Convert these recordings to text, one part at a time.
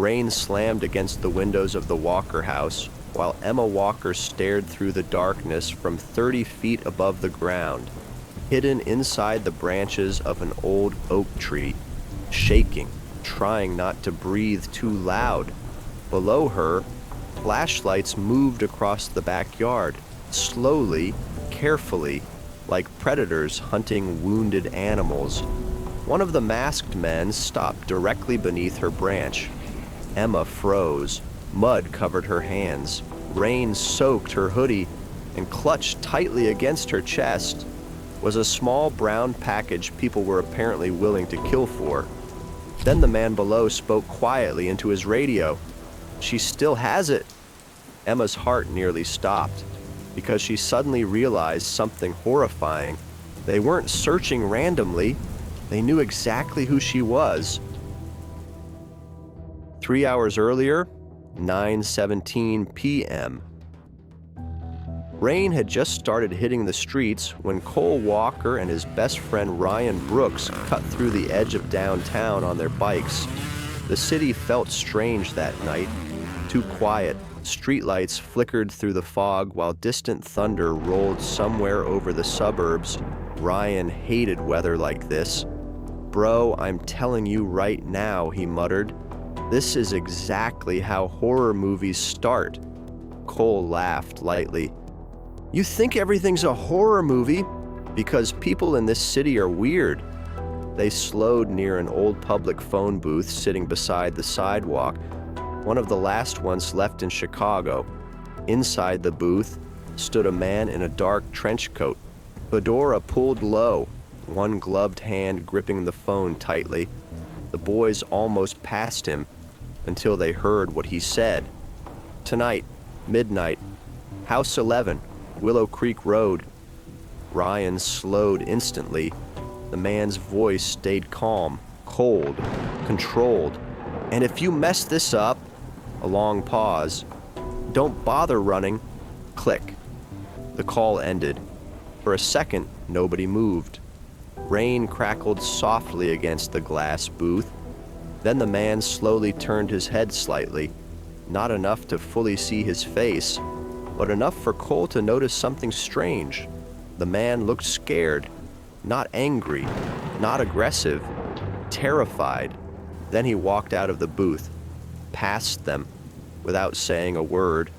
Rain slammed against the windows of the Walker house, while Emma Walker stared through the darkness from 30 feet above the ground, hidden inside the branches of an old oak tree, shaking, trying not to breathe too loud. Below her, flashlights moved across the backyard, slowly, carefully, like predators hunting wounded animals. One of the masked men stopped directly beneath her branch. Emma froze. Mud covered her hands. Rain soaked her hoodie, and clutched tightly against her chest was a small brown package people were apparently willing to kill for. Then the man below spoke quietly into his radio. "She still has it." Emma's heart nearly stopped, because she suddenly realized something horrifying. They weren't searching randomly. They knew exactly who she was. 3 hours earlier, 9:17 p.m. Rain had just started hitting the streets when Cole Walker and his best friend Ryan Brooks cut through the edge of downtown on their bikes. The city felt strange that night, too quiet. Streetlights flickered through the fog while distant thunder rolled somewhere over the suburbs. Ryan hated weather like this. "Bro, I'm telling you right now," he muttered. "This is exactly how horror movies start." Cole laughed lightly. "You think everything's a horror movie because people in this city are weird." They slowed near an old public phone booth sitting beside the sidewalk, one of the last ones left in Chicago. Inside the booth stood a man in a dark trench coat, fedora pulled low, one gloved hand gripping the phone tightly. The boys almost passed him until they heard what he said. "Tonight, midnight, House 11, Willow Creek Road." Ryan slowed instantly. The man's voice stayed calm, cold, controlled. "And if you mess this up," a long pause, "don't bother running." Click. The call ended. For a second, nobody moved. Rain crackled softly against the glass booth. Then the man slowly turned his head slightly, not enough to fully see his face, but enough for Cole to notice something strange. The man looked scared, not angry, not aggressive, terrified. Then he walked out of the booth, past them, without saying a word.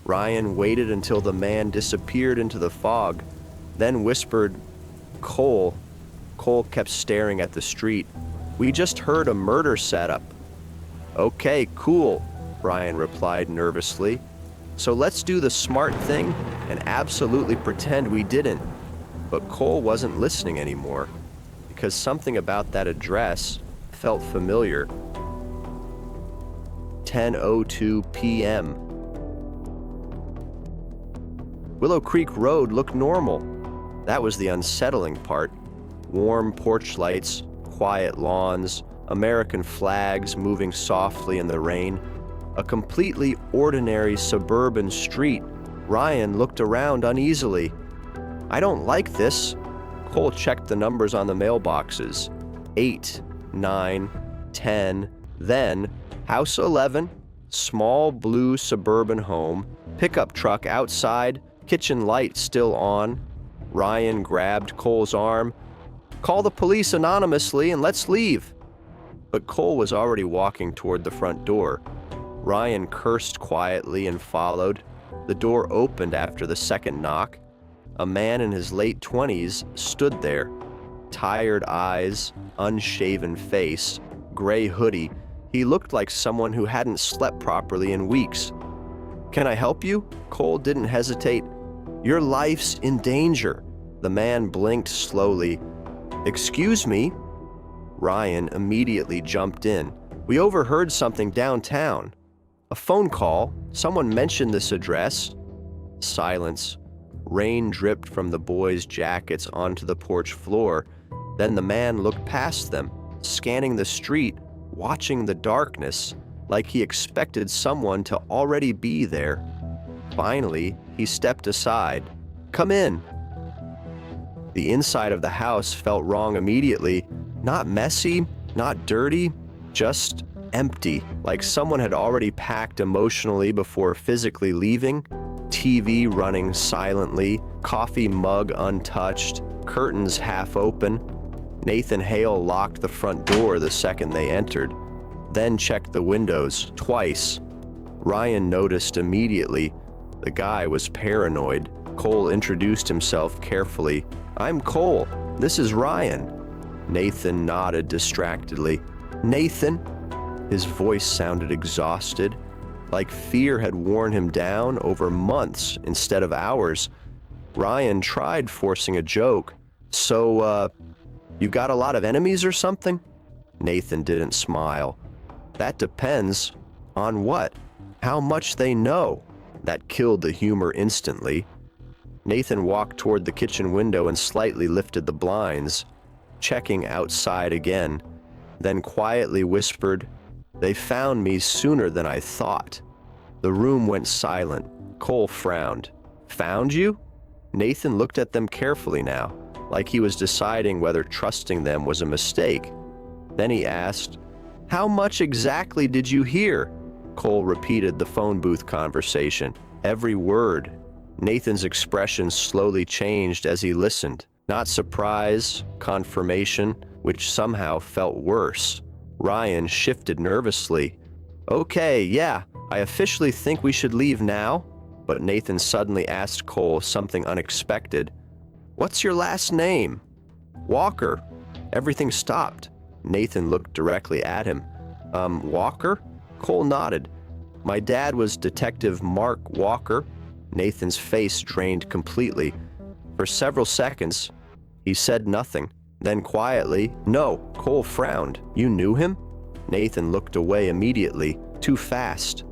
Ryan waited until the man disappeared into the fog, then whispered, "Cole." Cole kept staring at the street. "We just heard a murder setup." "Okay, cool," Ryan replied nervously. "So let's do the smart thing and absolutely pretend we didn't." But Cole wasn't listening anymore, because something about that address felt familiar. 10:02 p.m. Willow Creek Road looked normal. That was the unsettling part. Warm porch lights, quiet lawns, American flags moving softly in the rain. A completely ordinary suburban street. Ryan looked around uneasily. "I don't like this." Cole checked the numbers on the mailboxes. 8, 9, 10, then House 11, small blue suburban home, pickup truck outside, kitchen light still on. Ryan grabbed Cole's arm. "Call the police anonymously and let's leave." But Cole was already walking toward the front door. Ryan cursed quietly and followed. The door opened after the second knock. A man in his late 20s stood there. Tired eyes, unshaven face, gray hoodie. He looked like someone who hadn't slept properly in weeks. "Can I help you?" Cole didn't hesitate. "Your life's in danger." The man blinked slowly. "Excuse me?" Ryan immediately jumped in. "We overheard something downtown. A phone call. Someone mentioned this address." Silence. Rain dripped from the boys' jackets onto the porch floor. Then the man looked past them, scanning the street, watching the darkness, like he expected someone to already be there. Finally, he stepped aside. "Come in." The inside of the house felt wrong immediately. Not messy, not dirty, just empty, like someone had already packed emotionally before physically leaving. TV running silently, coffee mug untouched, curtains half open. Nathan Hale locked the front door the second they entered, then checked the windows twice. Ryan noticed immediately. The guy was paranoid. Cole introduced himself carefully. "I'm Cole. This is Ryan." Nathan nodded distractedly. "Nathan?" His voice sounded exhausted, like fear had worn him down over months instead of hours. Ryan tried forcing a joke. "So, you got a lot of enemies or something?" Nathan didn't smile. "That depends. On what? How much they know." That killed the humor instantly. Nathan walked toward the kitchen window and slightly lifted the blinds, checking outside again, then quietly whispered, "They found me sooner than I thought." The room went silent. Cole frowned. "Found you?" Nathan looked at them carefully now, like he was deciding whether trusting them was a mistake. Then he asked, "How much exactly did you hear?" Cole repeated the phone booth conversation, every word. Nathan's expression slowly changed as he listened. Not surprise, confirmation, which somehow felt worse. Ryan shifted nervously. "Okay, yeah, I officially think we should leave now." But Nathan suddenly asked Cole something unexpected. "What's your last name?" "Walker." Everything stopped. Nathan looked directly at him. Walker?" Cole nodded. "My dad was Detective Mark Walker." Nathan's face drained completely. For several seconds, he said nothing. Then quietly, "No." Cole frowned. "You knew him?" Nathan looked away immediately, too fast.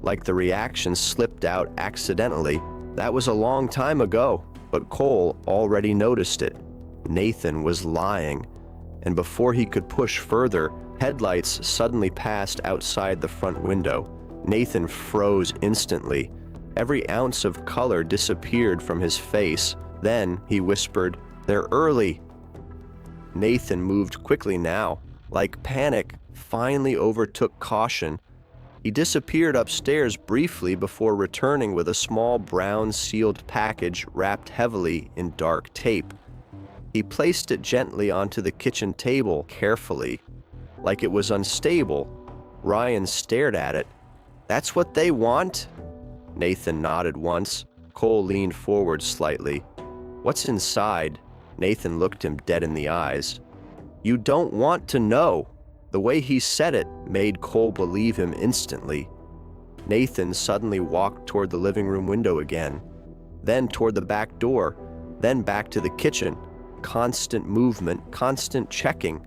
Like the reaction slipped out accidentally. That was a long time ago, but Cole already noticed it. Nathan was lying. And before he could push further, headlights suddenly passed outside the front window. Nathan froze instantly. Every ounce of color disappeared from his face. Then he whispered, "They're early." Nathan moved quickly now, like panic finally overtook caution. He disappeared upstairs briefly before returning with a small brown sealed package wrapped heavily in dark tape. He placed it gently onto the kitchen table carefully, like it was unstable. Ryan stared at it. "That's what they want?" Nathan nodded once. Cole leaned forward slightly. "What's inside?" Nathan looked him dead in the eyes. "You don't want to know." The way he said it made Cole believe him instantly. Nathan suddenly walked toward the living room window again, then toward the back door, then back to the kitchen. Constant movement, constant checking,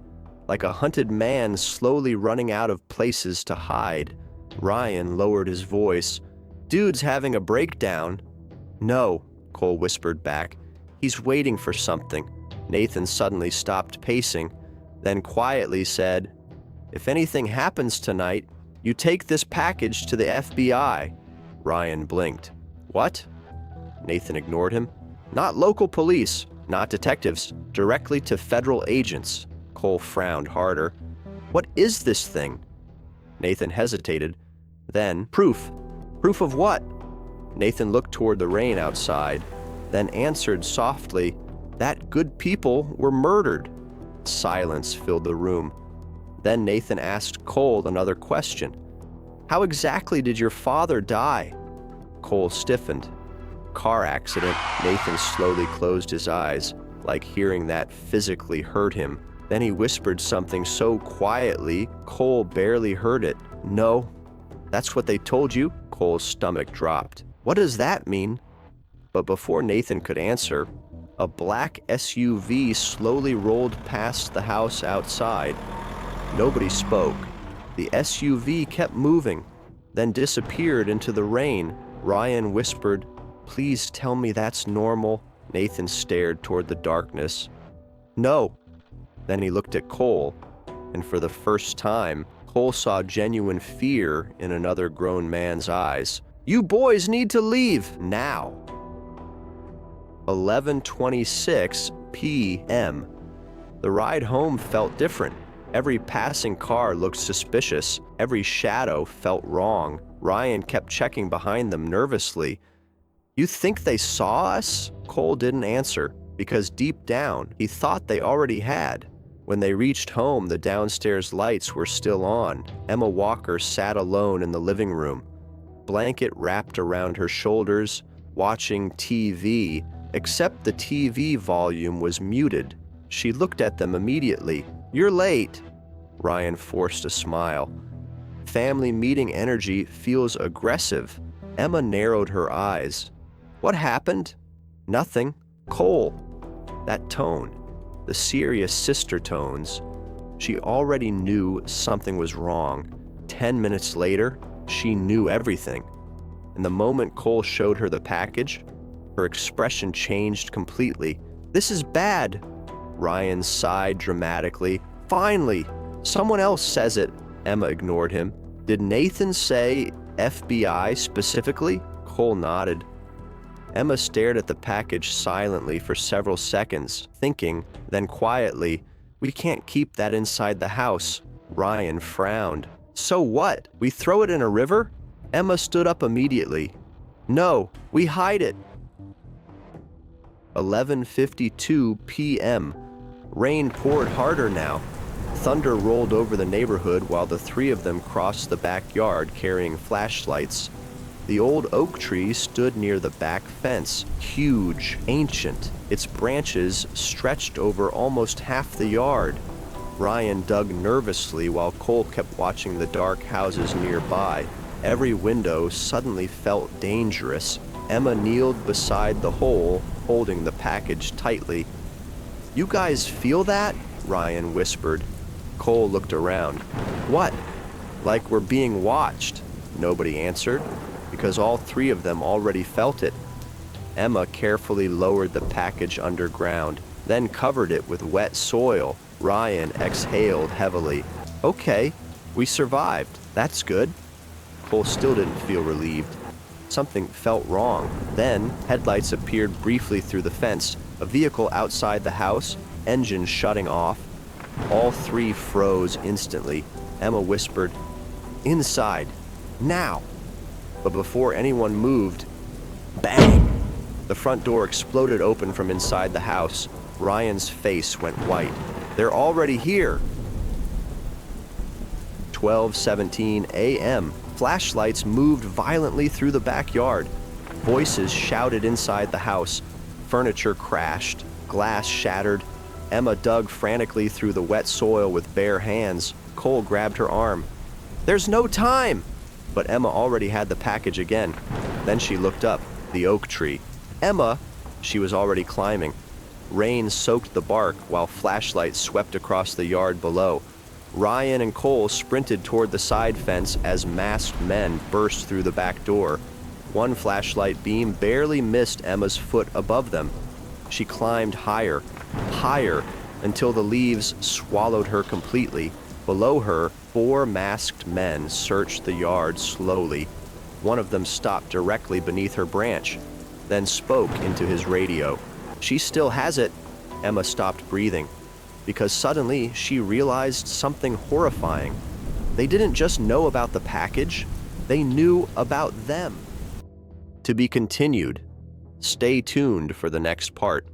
like a hunted man slowly running out of places to hide. Ryan lowered his voice. "Dude's having a breakdown." "No," Cole whispered back. "He's waiting for something." Nathan suddenly stopped pacing, then quietly said, "If anything happens tonight, you take this package to the FBI." Ryan blinked. "What?" Nathan ignored him. "Not local police, not detectives, directly to federal agents." Cole frowned harder. "What is this thing?" Nathan hesitated. Then, "Proof." "Proof of what?" Nathan looked toward the rain outside, then answered softly, "That good people were murdered." Silence filled the room. Then Nathan asked Cole another question. "How exactly did your father die?" Cole stiffened. "Car accident." Nathan slowly closed his eyes, like hearing that physically hurt him. Then he whispered something so quietly, Cole barely heard it. "No." "That's what they told you?" Cole's stomach dropped. "What does that mean?" But before Nathan could answer, a black SUV slowly rolled past the house outside. Nobody spoke. The SUV kept moving, then disappeared into the rain. Ryan whispered, "Please tell me that's normal." Nathan stared toward the darkness. "No." Then he looked at Cole, and for the first time, Cole saw genuine fear in another grown man's eyes. "You boys need to leave now." 11:26 p.m. The ride home felt different. Every passing car looked suspicious. Every shadow felt wrong. Ryan kept checking behind them nervously. "You think they saw us?" Cole didn't answer, because deep down, he thought they already had. When they reached home, the downstairs lights were still on. Emma Walker sat alone in the living room, blanket wrapped around her shoulders, watching TV, except the TV volume was muted. She looked at them immediately. "You're late." Ryan forced a smile. Family meeting energy feels aggressive. Emma narrowed her eyes. "What happened?" "Nothing." "Cole." That tone, the serious sister tones. She already knew something was wrong. 10 minutes later, she knew everything. And the moment Cole showed her the package, her expression changed completely. "This is bad." Ryan sighed dramatically. "Finally, someone else says it." Emma ignored him. "Did Nathan say FBI specifically?" Cole nodded. Emma stared at the package silently for several seconds, thinking, then quietly, "We can't keep that inside the house." Ryan frowned. "So what? We throw it in a river?" Emma stood up immediately. "No, we hide it." 11:52 p.m. Rain poured harder now. Thunder rolled over the neighborhood while the three of them crossed the backyard carrying flashlights. The old oak tree stood near the back fence, huge, ancient. Its branches stretched over almost half the yard. Ryan dug nervously while Cole kept watching the dark houses nearby. Every window suddenly felt dangerous. Emma kneeled beside the hole, holding the package tightly. "You guys feel that?" Ryan whispered. Cole looked around. "What?" "Like we're being watched." Nobody answered, because all three of them already felt it. Emma carefully lowered the package underground, then covered it with wet soil. Ryan exhaled heavily. "Okay, we survived. That's good." Cole still didn't feel relieved. Something felt wrong. Then, headlights appeared briefly through the fence, a vehicle outside the house, engine shutting off. All three froze instantly. Emma whispered, "Inside, now!" But before anyone moved, bang! The front door exploded open from inside the house. Ryan's face went white. "They're already here!" 12:17 a.m. Flashlights moved violently through the backyard. Voices shouted inside the house. Furniture crashed. Glass shattered. Emma dug frantically through the wet soil with bare hands. Cole grabbed her arm. "There's no time!" But Emma already had the package again. Then she looked up, the oak tree. "Emma!" She was already climbing. Rain soaked the bark while flashlights swept across the yard below. Ryan and Cole sprinted toward the side fence as masked men burst through the back door. One flashlight beam barely missed Emma's foot above them. She climbed higher, higher, until the leaves swallowed her completely. Below her, 4 masked men searched the yard slowly. One of them stopped directly beneath her branch, then spoke into his radio. "She still has it." Emma stopped breathing, because suddenly she realized something horrifying. They didn't just know about the package, they knew about them. To be continued. Stay tuned for the next part.